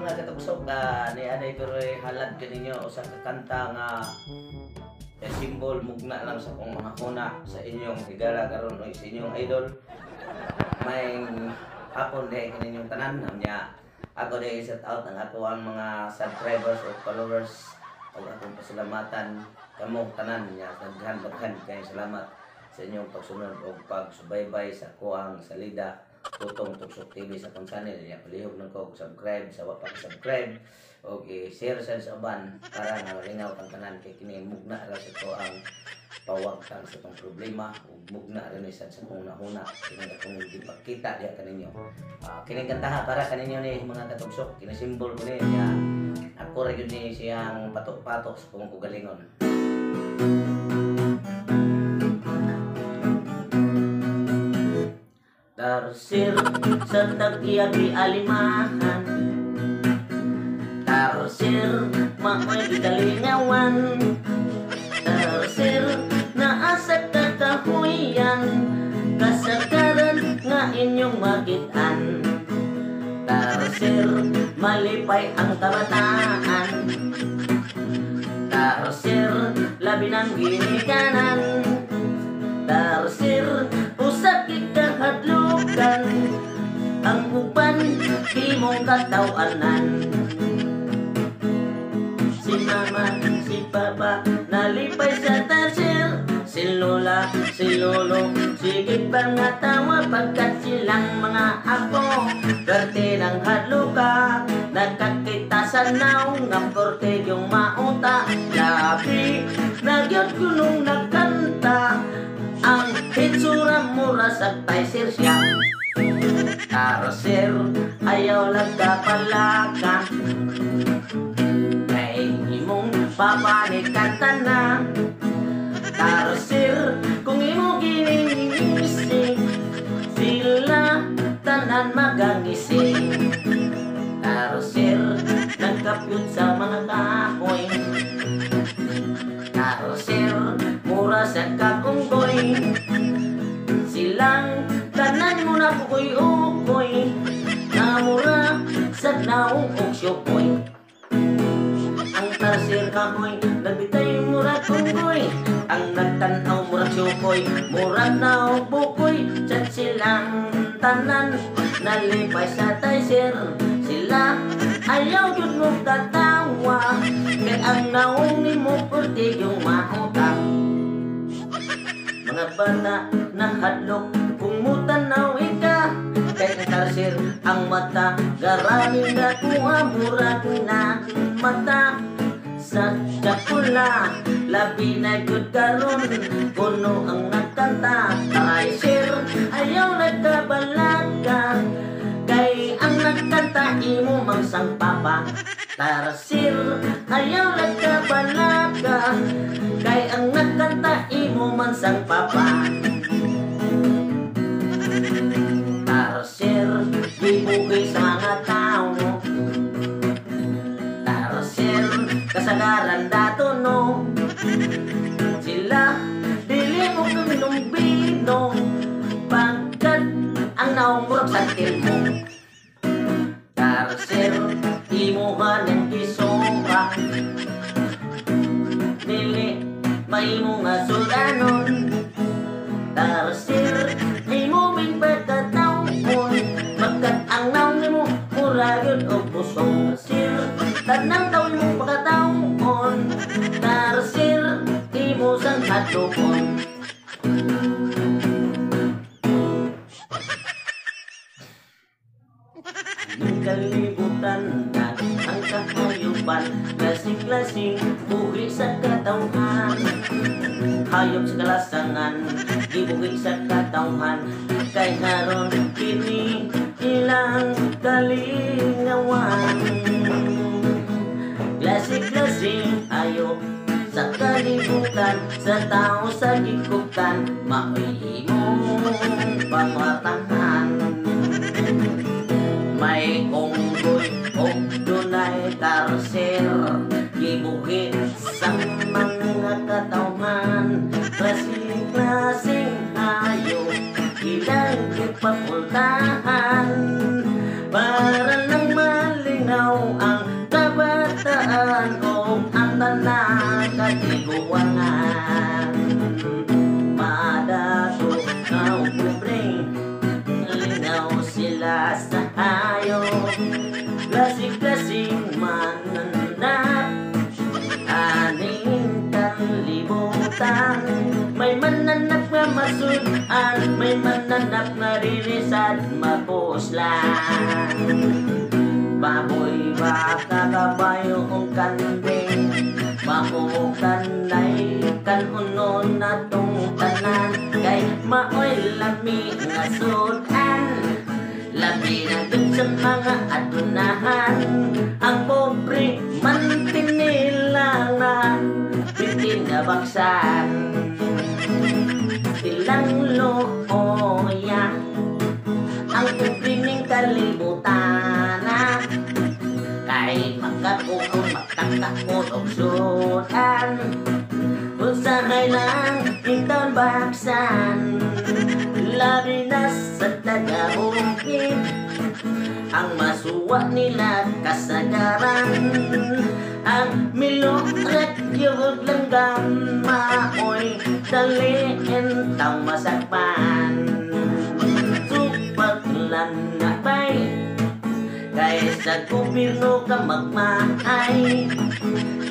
mga katugsok ni aday pero halad kaninyo usa ka kanta nga simbol mugna lang sa kong mga kuna sa inyong higala karon o sa inyong idol. May hapon day kaninyong tanan niya. Ako day set out ang ato ang mga subscribers o followers o akong pasalamatan kamo tanan niya. Daghan kayong salamat sa inyong pagsunod o pagsubaybay sa kuang salida Tutong Tugsok TV sa akong channel niya. Palihog lang ko subscribe sa wapa subscribe o share sa uban para nga malingaw kang tanan kay kini mugna ra sa ko ang pawagtang sa tong problema ug mugna rin sa kong nahuna kini akong gipakita diha kaninyo. Kini kantaha para kaninyo ni mga katugsok, kini simbol ko ni niya. Ako ra gyud ni siyang patok-patok sa kong kugalingon. Tarsir sa tag-iyagi alimahan, tarsir maoy gigalingawan, tarsir naasa kakahuyan, kasagaran nga inyong makitaan, tarsir malipay ang kabataan, tarsir labi ng ginikanan, tarsir usap ikahadlukan, ang uban di mong katawanan. Si mama, si papa, nalipay sa tarsir, si lola, si lolo, sigit bang natawa pagkat silang mga apo, garte ng hadluka, nagkakita sa naw, ng porte yung mauta, labi, nagyot kunong nagkanta, ang hitsura mura sa taysir siya. Tarsir, ayaw nagkapalaka, kay imong papanikan na. Tarsir, kung imo giningising, sila tanan magangising. Tarsir, nagkapyod sa mga kahoy, tarsir, mura sa kakunggoy, silang tanan mo na kukoy-ukoy, na mura sa naong oksyukoy. Ang tarsir kahoy, nagbitay mura kunggoy, ang nagtanaw mura syukoy, mura na bukoy, chat silang tanan, nalipay sa taysir, sila ayaw yun mo tatawa, kay ang naong ni mo pwede yung mautang. Mga bata na hadlok, kung mutanaw ika, kay ang tarsir ang mata, garaming na kuha murag na mata. Sa Jakula, labi na good karon, puno ang nagkanta, tarsir ayaw nagkabalaga, kay ang nagkanta imo mangsang papa. Tarsir ayaw nagkabalaga, kay ang nagkanta imo mangsang papa. Tarsir gibuhi sa mga tao, tarsir kasagaran dato no, sila dili mo kuminom bino, pagkat ang naong murag sa mo. Tarsir imuhan ang kisomba, dili may mo nga sulanon. Tarsir imo ming pagkataon, magkat ang naong ni mo mura yun o pusong. Tarsir tanang taon mo pagkataon, tarsir imo sang hadlokon. Ang kalibutan na ang kakuyuban, klasing-klasing buhi sa katauhan, hayop sa kalasangan, ibuhi sa katauhan, kay naron kini ilang kalingawan. Klasing-klasing hayop sa kalibutan, sa tao sa gikutan, maoy imong pamatahan. May unggoy o dunay tarsir, gibuhi sa mga katauhan, klasing-klasing hayop, ilang ipapultahan, para lang malinaw ug ang tanan katiguangan. Madako na pobre, lingaw sila sa hayop. Klasik-klasik mananap, aning kanlibutan. May mananap nga masudan, may mananap nga ririsad mapuslan. Baboy, baka, kabayo, ung kanding, makukan ay kanunon na tungtanan. Kay maoy lami nga sudan, labi na dun sa mga adunahan. Ang pobre man tinila nga pitin nga baksan. Ilang looya ang pobre ning kalibutan, kay makakukon, makakakon og sudan. Usahay lang itong baksan, labi na sa taga-bukid. Ang masuwa nila kasagaran, ang milok yugod langgam, maoy daliin tang masakpan. Supat lang nga bay, kay sa gobyerno ka magmahay.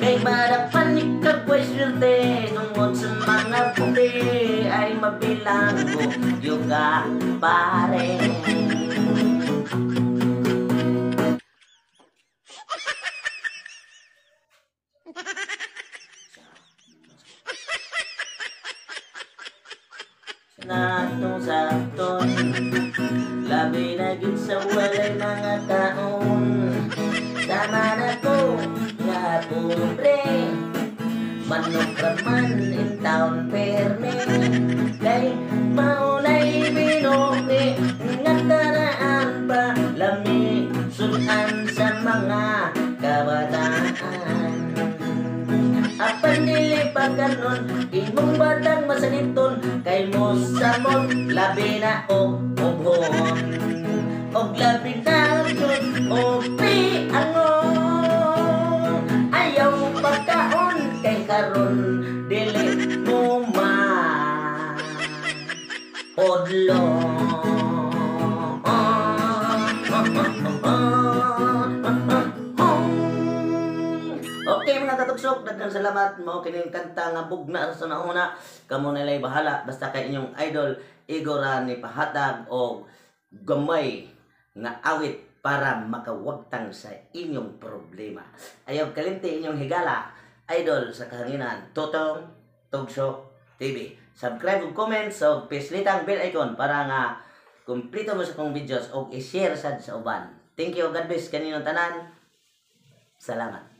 Kay marapan ikagway swerte, tungod sa mga puti ay mabilang ko yuga pare. Natong sakton, labi na gid sa walay mga taon. Sama na ko nga pobre, manok raman in town perme. Kay maunay binuki nga taraan pa, lami sudan sa mga kabataan. Apan nilipag kanon, imong batang masaniton, kay mo samot labi na og ubhon. Og labi na yun og piangon. Ayaw pagkaon kay karon dili mo ma-odlo. Okay mga katugsok, daghang salamat mo kining kanta nga bugna sa nauna. Kamo nalay bahala, basta kay inyong idol Igor ni pahatag og gamay nga awit para makawagtang sa inyong problema. Ayaw kalimti inyong higala, idol sa kahanginan, Totong Tugsok TV. Subscribe ug comment so pislitang bell icon para nga kumplito mo sa kong videos og i-share sad sa uban. Thank you, God bless kaninyo tanan. Salamat.